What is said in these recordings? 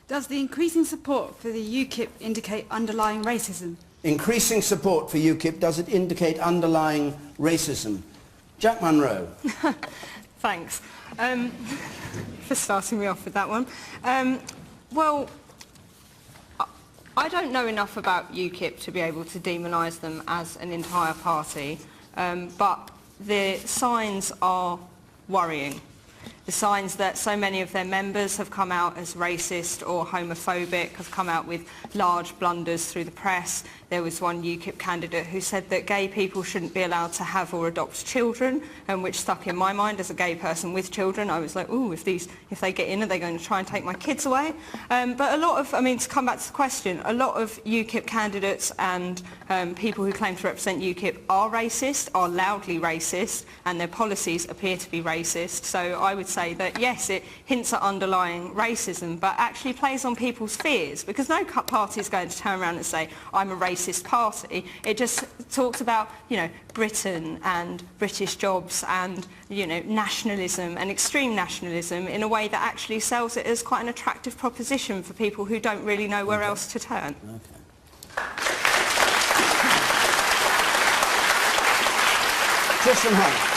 Does the increasing support for the UKIP indicate underlying racism? Increasing support for UKIP, does it indicate underlying racism? Jack Munro. Thanks for starting me off with that one. Well, I don't know enough about UKIP to be able to demonise them as an entire party, but the signs are worrying. The signs that so many of their members have come out as racist or homophobic, have come out with large blunders through the press. There was one UKIP candidate who said that gay people shouldn't be allowed to have or adopt children, which stuck in my mind as a gay person with children. I was like, ooh, if they get in, are they going to try and take my kids away? But a lot of, to come back to the question, a lot of UKIP candidates and people who claim to represent UKIP are racist, are loudly racist, and their policies appear to be racist. So I would say that, yes, it hints at underlying racism, but actually plays on people's fears, because no party is going to turn around and say, I'm a racist party. It just talks about, Britain and British jobs and, nationalism and extreme nationalism in a way that actually sells it as quite an attractive proposition for people who don't really know where else to turn. Christian Hunt.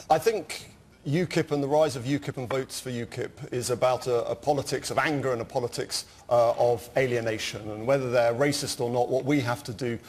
I think UKIP and the rise of UKIP and votes for UKIP is about a politics of anger and a politics of alienation. And whether they're racist or not, what we have to do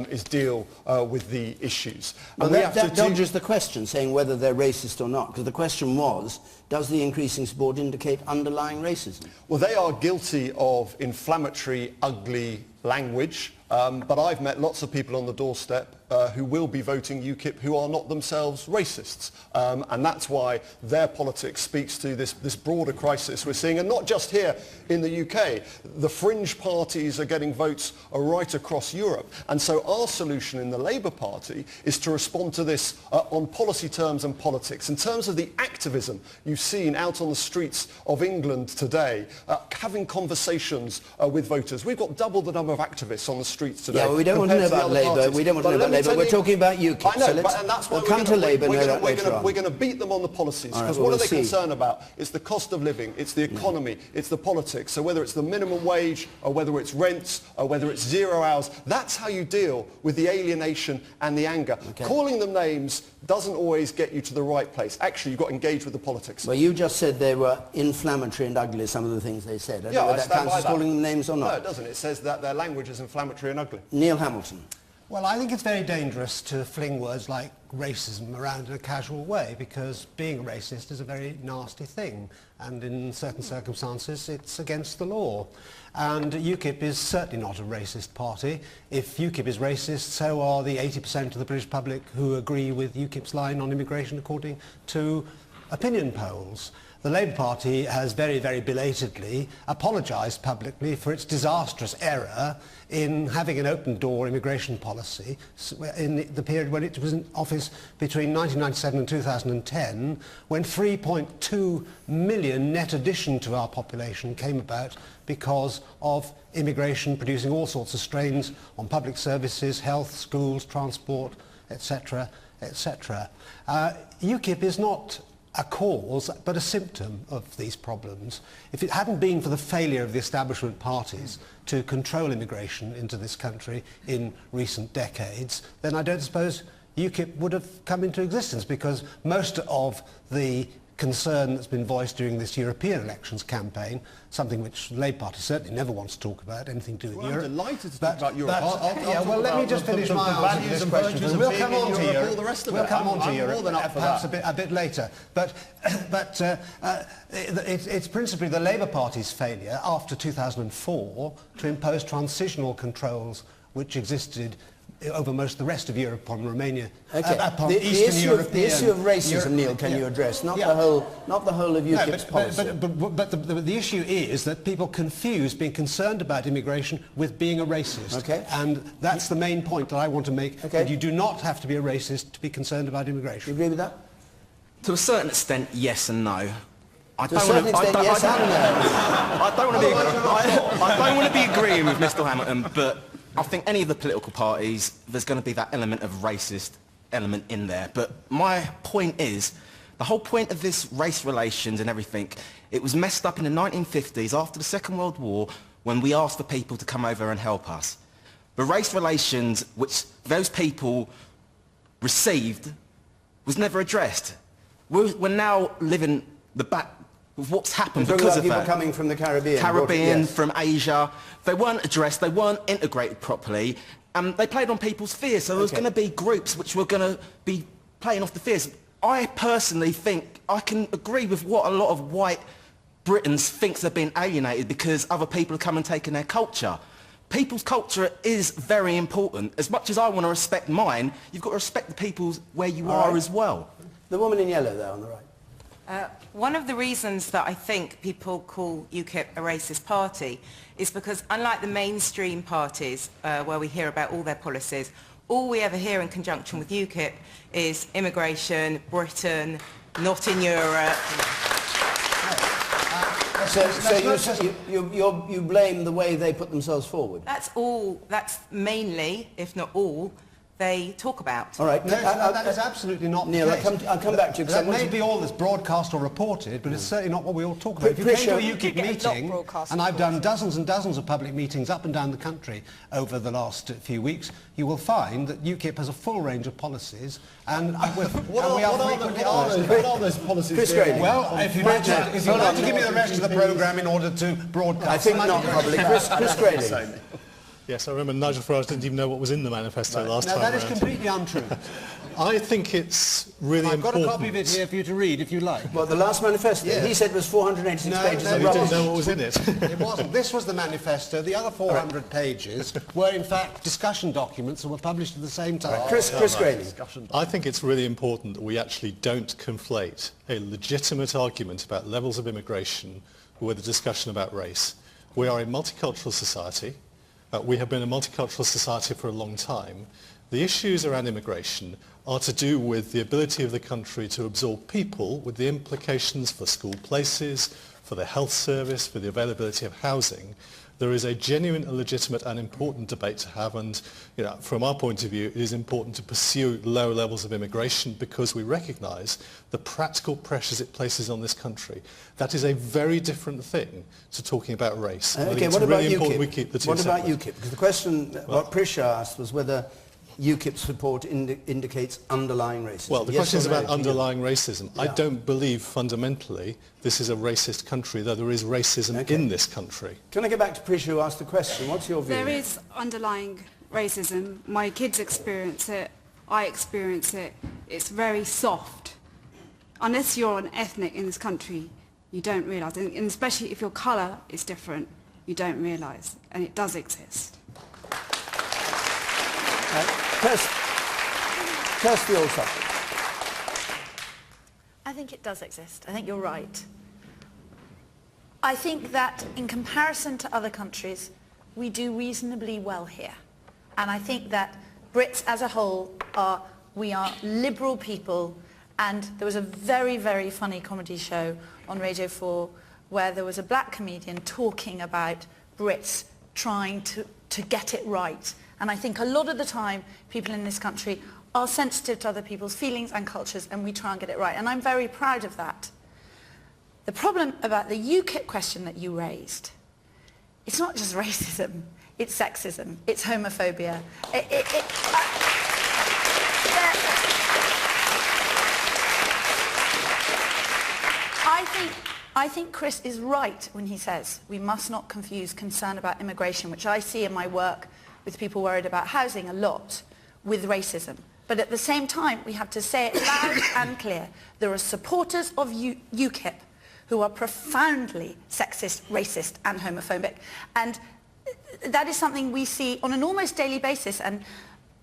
is deal with the issues. And that dodges the question, saying whether they're racist or not, because the question was, does the increasing support indicate underlying racism? Well, they are guilty of inflammatory, ugly language. But I've met lots of people on the doorstep who will be voting UKIP who are not themselves racists. And that's why their politics speaks to this broader crisis we're seeing, and not just here in the UK. The fringe parties are getting votes right across Europe. And so our solution in the Labour Party is to respond to this on policy terms and politics. In terms of the activism you've seen out on the streets of England today, having conversations with voters. We've got double the number of activists on the streets today. Yeah, well, we don't want to know about Labour. We don't want to know about Labour. We're talking about UKIP. I know, and that's why we'll come to Labour later on. We're going to beat them on the policies, because what are they concerned about? It's the cost of living, it's the economy, it's the politics. So whether it's the minimum wage, or whether it's rents, or whether it's 0 hours, that's how you deal with the alienation and the anger. Calling them names doesn't always get you to the right place. Actually, you've got to engage with the politics. Well, you just said they were inflammatory and ugly, some of the things they said. I don't know whether that counts as calling them names or not. No, it doesn't. It says that their language is inflammatory and ugly. Neil Hamilton. Well, I think it's very dangerous to fling words like racism around in a casual way, because being a racist is a very nasty thing, and in certain circumstances it's against the law. And UKIP is certainly not a racist party. If UKIP is racist, so are the 80% of the British public who agree with UKIP's line on immigration, according to opinion polls. The Labour Party has very, very belatedly apologised publicly for its disastrous error in having an open-door immigration policy in the period when it was in office between 1997 and 2010, when 3.2 million net addition to our population came about because of immigration producing all sorts of strains on public services, health, schools, transport, etc., etc. UKIP is not a cause, but a symptom of these problems. If it hadn't been for the failure of the establishment parties to control immigration into this country in recent decades, then I don't suppose UKIP would have come into existence, because most of the concern that's been voiced during this European elections campaign, something which the Labour Party certainly never wants to talk about, anything to do with Europe. I'm delighted to talk about Europe. Well, let me just finish my answer to this question. We'll come on to Europe. We'll come on to Europe, perhaps a bit later. But it's principally the Labour Party's failure after 2004 to impose transitional controls which existed over most of the rest of Europe upon Romania, upon Eastern Europe. The issue of racism, Neil, can you address? Not the whole of UKIP's policy. But the issue is that people confuse being concerned about immigration with being a racist. Okay. And that's the main point that I want to make, that you do not have to be a racist to be concerned about immigration. Do you agree with that? To a certain extent, yes and no. I don't want to be agreeing with Mr. Hamilton, but I think any of the political parties, there's going to be that element of racist element in there. But my point is The whole point of this race relations and everything, it was messed up in the 1950s after the Second World War when we asked for people to come over and help us. The race relations which those people received was never addressed. We're now living the back of what's happened You're because talking of about people that. coming from the Caribbean. Caribbean, Yes. from Asia. They weren't addressed, they weren't integrated properly. They played on people's fears, so there was Okay. going to be groups which were going to be playing off the fears. I personally think I can agree with what a lot of white Britons think they're being alienated because other people are coming and taking their culture. People's culture is very important. As much as I want to respect mine, you've got to respect the people's where you All are right. as well. The woman in yellow there on the right. One of the reasons that I think people call UKIP a racist party is because unlike the mainstream parties where we hear about all their policies, all we ever hear in conjunction with UKIP is immigration, Britain, not in Europe. So you blame the way they put themselves forward? That's all, that's mainly, if not all, they talk about. All right. No, that is absolutely not Neil, the case. I'll come back to you. 'Cause I That want may to- be all that's broadcast or reported, but it's certainly not what we all talk about. If you Prisha- came to a You UKIP get a lot meeting, broadcast and I've and done dozens and dozens of public meetings up and down the country over the last few weeks, you will find that UKIP has a full range of policies, and What are those policies? Chris there? Grayling. Well, if you'd like to give me the rest of the programme in order to broadcast... I think not, probably. Chris Grayling. Yes, I remember Nigel Farage didn't even know what was in the manifesto last Now, time that is around. completely untrue. I think it's really I've got important. a copy of it here for you to read, if you like. Well, the last manifesto, Yeah. he said was 486 No, pages no, of We rubbish. didn't know what was in it. It wasn't. This was the manifesto. The other 400 pages were, in fact, discussion documents that were published at the same time. Chris Grayling. I think it's really important that we actually don't conflate a legitimate argument about levels of immigration with a discussion about race. We are a multicultural society. We have been a multicultural society for a long time. The issues around immigration are to do with the ability of the country to absorb people, with the implications for school places, for the health service, for the availability of housing. There is a genuine, legitimate and important debate to have, and from our point of view it is important to pursue low levels of immigration because we recognise the practical pressures it places on this country. That is a very different thing to talking about race. And I think Okay, it's what about really important we UKIP? keep the two What about separate. UKIP? Because the question what Prisha asked was whether UKIP support indicates underlying racism. Well, the Yes question is or no? about underlying racism. I Yeah. don't believe fundamentally this is a racist country, though there is racism Okay. in this country. Can I get back to Prisha who asked the question? What's your view? There is underlying racism. My kids experience it. I experience it. It's very soft. Unless you're an ethnic in this country, you don't realise. And especially if your colour is different, you don't realise. And it does exist. Kirsty Allsop. I think it does exist. I think you're right. I think that in comparison to other countries, we do reasonably well here. And I think that Brits as a whole we are liberal people. And there was a very, very funny comedy show on Radio 4 where there was a black comedian talking about Brits trying to get it right. And I think a lot of the time people in this country are sensitive to other people's feelings and cultures, and we try and get it right. And I'm very proud of that. The problem about the UKIP question that you raised, it's not just racism, it's sexism, it's homophobia. I think Chris is right when he says we must not confuse concern about immigration, which I see in my work with people worried about housing a lot, with racism. But at the same time, we have to say it loud and clear. There are supporters of UKIP who are profoundly sexist, racist and homophobic. And that is something we see on an almost daily basis. And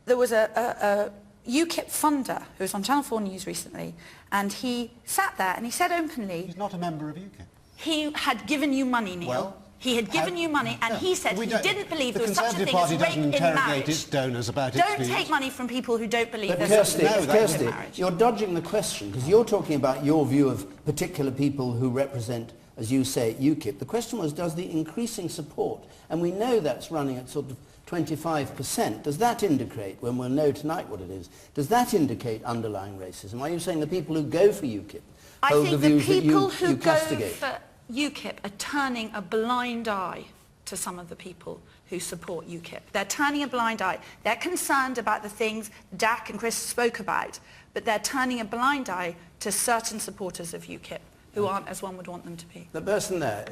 there was a UKIP funder who was on Channel 4 News recently, and he sat there and he said openly... He's not a member of UKIP. He had given you money, Neil. Well, he had given you money, and he said he didn't believe there was such a thing as rape in marriage. Its donors about its Don't views. take money from people who don't believe But there's such a thing as rape in Kirsty, marriage. you're dodging the question because you're talking about your view of particular people who represent as you say, at UKIP. The question was, does the increasing support, and we know that's running at sort of 25%, does that indicate, when we'll know tonight what it is, does that indicate underlying racism? Are you saying the people who go for UKIP hold the views that you castigate? I think the people who go for UKIP are turning a blind eye to some of the people who support UKIP. They're turning a blind eye. They're concerned about the things Dak and Chris spoke about, but they're turning a blind eye to certain supporters of UKIP who aren't as one would want them to be. The person there,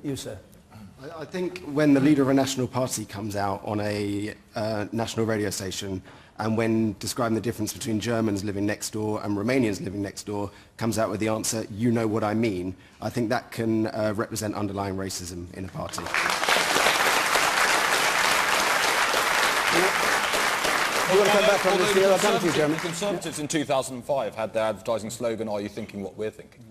you sir. I think when the leader of a national party comes out on a national radio station and when describing the difference between Germans living next door and Romanians living next door comes out with the answer, you know what I mean, I think that can represent underlying racism in a party. You want to come back on this deal? I'll come to you, Jeremy. The Conservatives in 2005 had their advertising slogan, "Are you thinking what we're thinking?"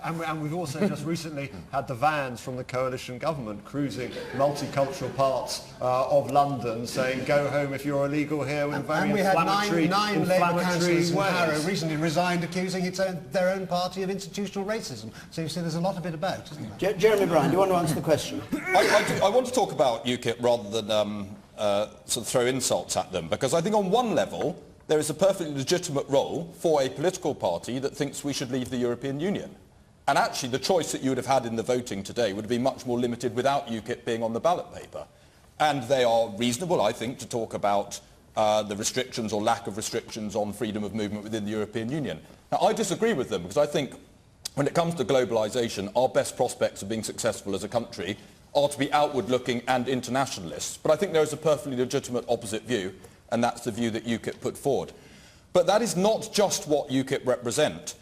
And we've also just recently had the vans from the coalition government cruising multicultural parts of London saying, go home if you're illegal here, in very inflammatory we had nine Labour councillors in ways. Harrow recently resigned accusing their own party of institutional racism. So you see there's a lot of it about, isn't there? Jeremy Bryan, do you want to answer the question? I want to talk about UKIP rather than sort of throw insults at them, because I think on one level there is a perfectly legitimate role for a political party that thinks we should leave the European Union. And actually the choice that you would have had in the voting today would have been much more limited without UKIP being on the ballot paper. And they are reasonable, I think, to talk about the restrictions or lack of restrictions on freedom of movement within the European Union. Now, I disagree with them because I think when it comes to globalisation, our best prospects of being successful as a country are to be outward-looking and internationalists. But I think there is a perfectly legitimate opposite view, and that's the view that UKIP put forward. But that is not just what UKIP represent.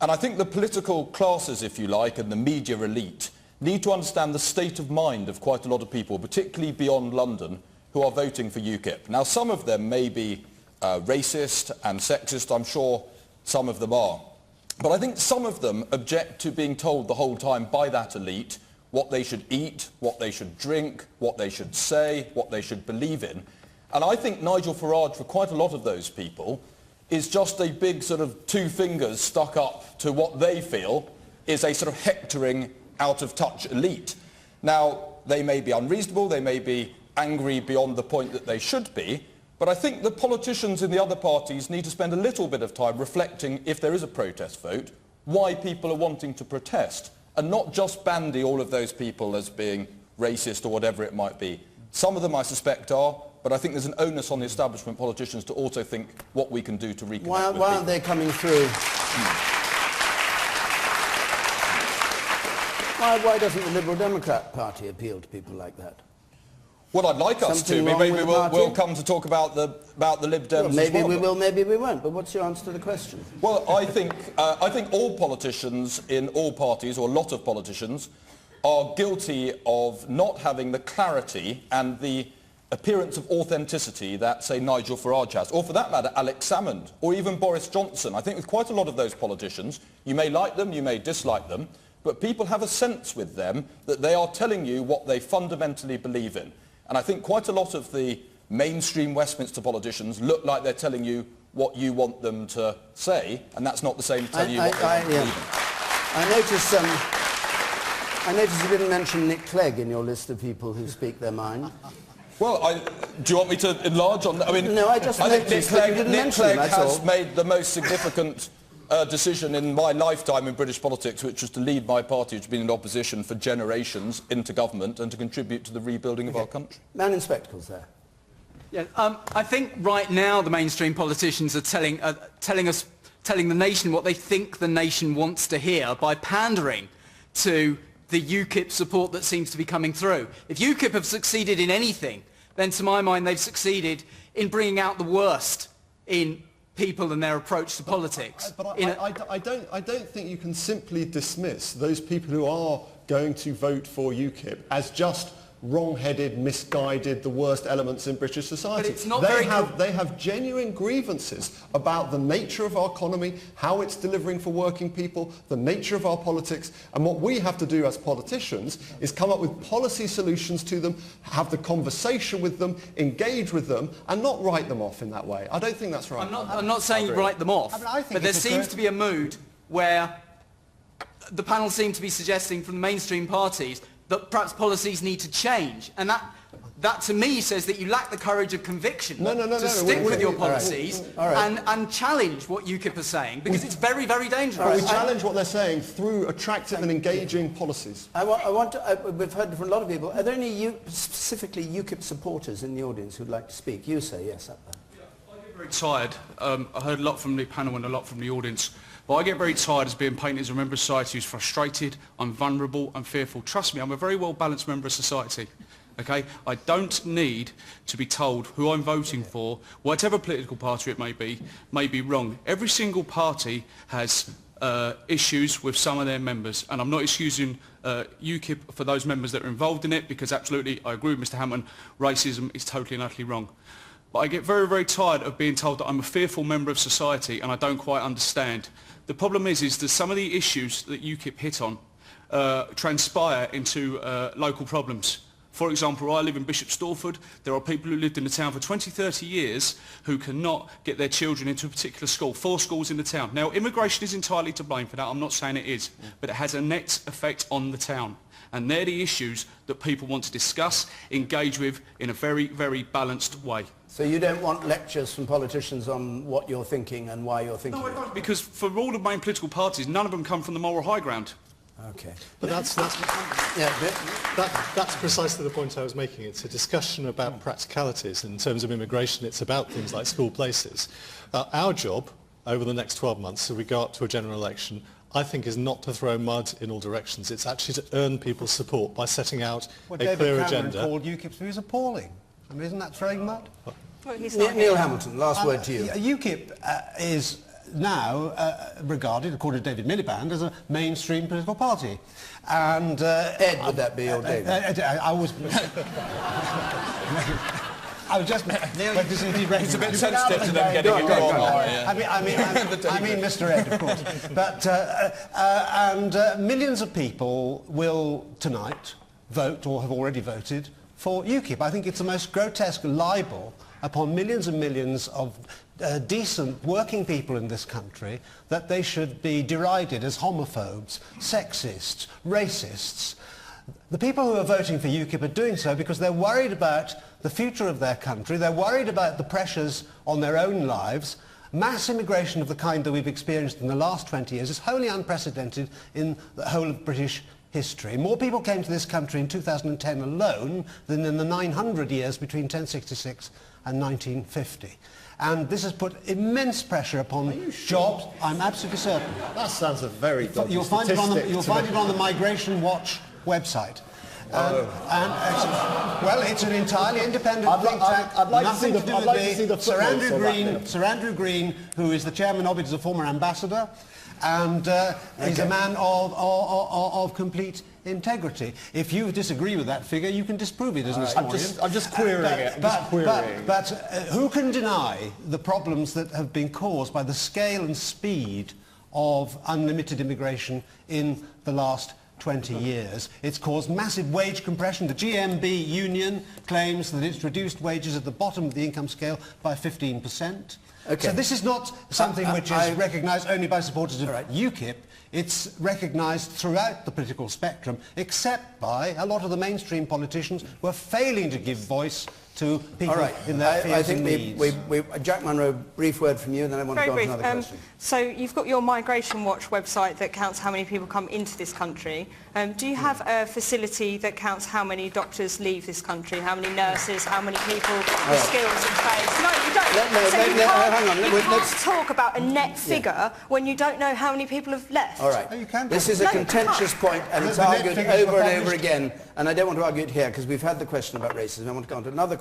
And I think the political classes, if you like, and the media elite need to understand the state of mind of quite a lot of people, particularly beyond London, who are voting for UKIP. Now, some of them may be racist and sexist. I'm sure some of them are. But I think some of them object to being told the whole time by that elite what they should eat, what they should drink, what they should say, what they should believe in. And I think Nigel Farage, for quite a lot of those people, is just a big sort of two fingers stuck up to what they feel is a sort of hectoring, out-of-touch elite. Now, they may be unreasonable, they may be angry beyond the point that they should be, but I think the politicians in the other parties need to spend a little bit of time reflecting, if there is a protest vote, why people are wanting to protest, and not just bandy all of those people as being racist or whatever it might be. Some of them, I suspect, are, but I think there's an onus on the establishment politicians to also think what we can do to reconnect with Why aren't they coming through? Why doesn't the Liberal Democrat Party appeal to people like that? Well, I'd like us to. Maybe we'll come to talk about the Lib Dems. Well, maybe as well, we will, maybe we won't. But what's your answer to the question? Well, I think all politicians in all parties, or a lot of politicians, are guilty of not having the clarity and the appearance of authenticity that, say, Nigel Farage has, or for that matter, Alex Salmond, or even Boris Johnson. I think with quite a lot of those politicians, you may like them, you may dislike them, but people have a sense with them that they are telling you what they fundamentally believe in. And I think quite a lot of the mainstream Westminster politicians look like they're telling you what you want them to say, and that's not the same to tell you what they want to believe in. I noticed you didn't mention Nick Clegg in your list of people who speak their mind. Well, do you want me to enlarge on that? I mean, no, I think Nick Clegg has made the most significant decision in my lifetime in British politics, which was to lead my party, which has been in opposition for generations, into government and to contribute to the rebuilding of our country. Man in spectacles there. Yeah, I think right now the mainstream politicians are telling the nation what they think the nation wants to hear by pandering to the UKIP support that seems to be coming through. If UKIP have succeeded in anything, then to my mind they've succeeded in bringing out the worst in people and their approach to politics. But I don't think you can simply dismiss those people who are going to vote for UKIP as just wrong-headed, misguided, the worst elements in British society. But it's not they have genuine grievances about the nature of our economy, how it's delivering for working people, the nature of our politics, and what we have to do as politicians is come up with policy solutions to them, have the conversation with them, engage with them, and not write them off in that way. I don't think that's right. I'm not saying write them off, but there seems to be a mood where the panel seem to be suggesting from the mainstream parties that perhaps policies need to change, and that to me says that you lack the courage of conviction to stick with your policies and challenge what UKIP are saying, because it's very, very dangerous. We challenge what they're saying through attractive and engaging policies. We've heard from a lot of people. Are there any specifically UKIP supporters in the audience who'd like to speak? You say yes up there. I get very tired. I heard a lot from the panel and a lot from the audience. But I get very tired as being painted as a member of society who's frustrated, I'm vulnerable, I'm fearful. Trust me, I'm a very well-balanced member of society. Okay? I don't need to be told who I'm voting for, whatever political party it may be wrong. Every single party has issues with some of their members, and I'm not excusing UKIP for those members that are involved in it, because absolutely, I agree with Mr Hammond, racism is totally and utterly wrong. But I get very, very tired of being told that I'm a fearful member of society and I don't quite understand. The problem is that some of the issues that UKIP hit on transpire into local problems. For example, I live in Bishop Stortford. There are people who lived in the town for 20, 30 years who cannot get their children into a particular school. 4 schools in the town. Now, immigration is entirely to blame for that. I'm not saying it is. But it has a net effect on the town. And they're the issues that people want to discuss, engage with in a very, very balanced way. So you don't want lectures from politicians on what you're thinking and why you're thinking it? No, I don't, because for all the main political parties, none of them come from the moral high ground. Okay. But that's precisely the point I was making. It's a discussion about practicalities. In terms of immigration, it's about things like school places. Our job over the next 12 months, as we go up to a general election, I think is not to throw mud in all directions. It's actually to earn people's support by setting out a clear agenda. David Cameron called UKIP's views appalling. I mean, isn't that throwing mud? Well, Neil Hamilton, last word to you. UKIP is now regarded, according to David Miliband, as a mainstream political party. And Ed, would that be, or David? I was... I was just... It's a bit sensitive to them getting it wrong. I mean Mr. Ed, of course. But, millions of people will tonight vote, or have already voted, for UKIP. I think it's the most grotesque libel upon millions and millions of decent working people in this country that they should be derided as homophobes, sexists, racists. The people who are voting for UKIP are doing so because they're worried about the future of their country, they're worried about the pressures on their own lives. Mass immigration of the kind that we've experienced in the last 20 years is wholly unprecedented in the whole of British history. More people came to this country in 2010 alone than in the 900 years between 1066 and 1950. And this has put immense pressure upon jobs. I'm absolutely certain. That sounds a very dodgy You'll find it on the Migration Watch website. Well, it's an entirely independent think tank. I'd like nothing to see the Sir Andrew Green, who is the chairman of it, is a former ambassador, and he's a man of complete integrity. If you disagree with that figure, you can disprove it as an historian. I'm just querying it. But who can deny the problems that have been caused by the scale and speed of unlimited immigration in the last 20 years? It's caused massive wage compression. The GMB union claims that it's reduced wages at the bottom of the income scale by 15%. Okay. So this is not something which is recognised only by supporters of UKIP. It's recognised throughout the political spectrum, except by a lot of the mainstream politicians who are failing to give voice to people in their fears and needs. Jack Munro, brief word from you, and then I want to go on to another question. So you've got your Migration Watch website that counts how many people come into this country. Do you have a facility that counts how many doctors leave this country, how many nurses, how many people with skills and trades? No, you don't. You can't talk about a net figure when you don't know how many people have left. All right. This is a contentious point, and it's argued over and over again, and I don't want to argue it here because we've had the question about racism. I want to go on to another question.